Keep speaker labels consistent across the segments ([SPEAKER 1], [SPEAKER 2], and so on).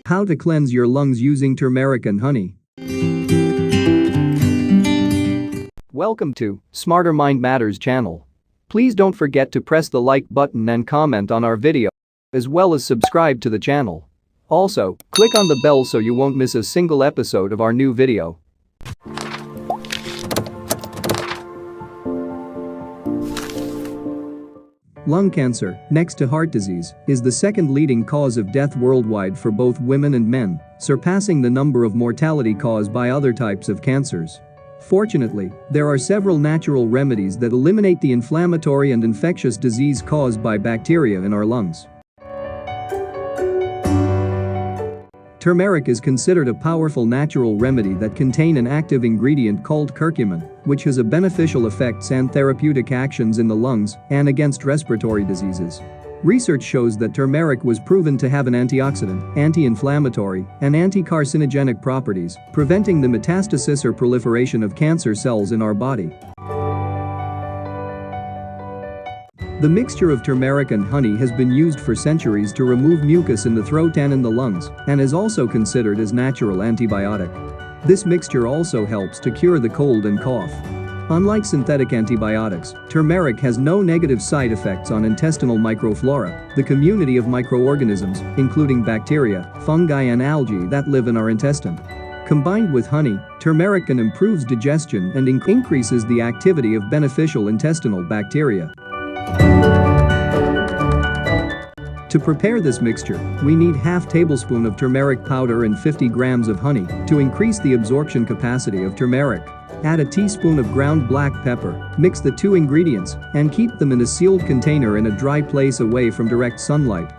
[SPEAKER 1] How to cleanse your lungs using turmeric and honey. Welcome to Smarter Mind Matters channel. Please don't forget to press the like button and comment on our video, as well as subscribe to the channel. Also, click on the bell so you won't miss a single episode of our new video. Lung cancer, next to heart disease, is the second leading cause of death worldwide for both women and men, surpassing the number of mortality caused by other types of cancers. Fortunately, there are several natural remedies that eliminate the inflammatory and infectious disease caused by bacteria in our lungs. Turmeric is considered a powerful natural remedy that contains an active ingredient called curcumin, which has a beneficial effects and therapeutic actions in the lungs and against respiratory diseases. Research shows that turmeric was proven to have an antioxidant, anti-inflammatory, and anti-carcinogenic properties, preventing the metastasis or proliferation of cancer cells in our body. The mixture of turmeric and honey has been used for centuries to remove mucus in the throat and in the lungs, and is also considered as natural antibiotic. This mixture also helps to cure the cold and cough. Unlike synthetic antibiotics, turmeric has no negative side effects on intestinal microflora, the community of microorganisms, including bacteria, fungi and algae that live in our intestine. Combined with honey, turmeric improves digestion and increases the activity of beneficial intestinal bacteria. To prepare this mixture, we need half tablespoon of turmeric powder and 50 grams of honey. To increase the absorption capacity of turmeric, add a teaspoon of ground black pepper, mix the two ingredients, and keep them in a sealed container in a dry place away from direct sunlight.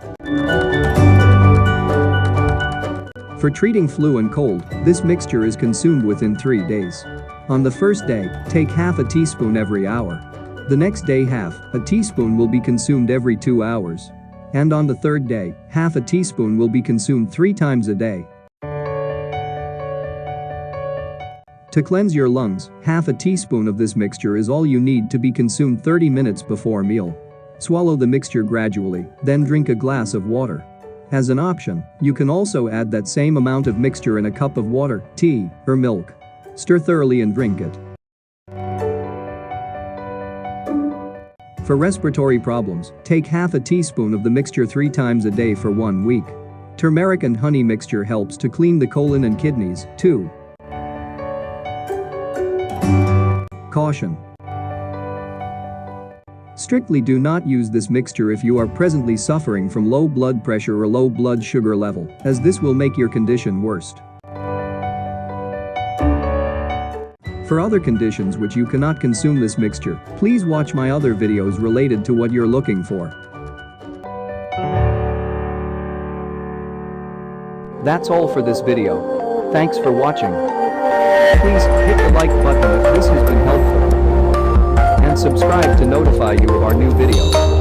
[SPEAKER 1] For treating flu and cold, this mixture is consumed within 3 days. On the first day, take half a teaspoon every hour. The next day half a teaspoon will be consumed every 2 hours. And on the third day, half a teaspoon will be consumed 3 times a day. To cleanse your lungs, half a teaspoon of this mixture is all you need to be consumed 30 minutes before a meal. Swallow the mixture gradually, then drink a glass of water. As an option, you can also add that same amount of mixture in a cup of water, tea, or milk. Stir thoroughly and drink it. For respiratory problems, take half a teaspoon of the mixture 3 times a day for 1 week. Turmeric and honey mixture helps to clean the colon and kidneys, too. Caution: strictly do not use this mixture if you are presently suffering from low blood pressure or low blood sugar level, as this will make your condition worse. For other conditions which you cannot consume this mixture, please watch my other videos related to what you're looking for. That's all for this video. Thanks for watching. Please hit the like button if this has been helpful, and subscribe to notify you of our new video.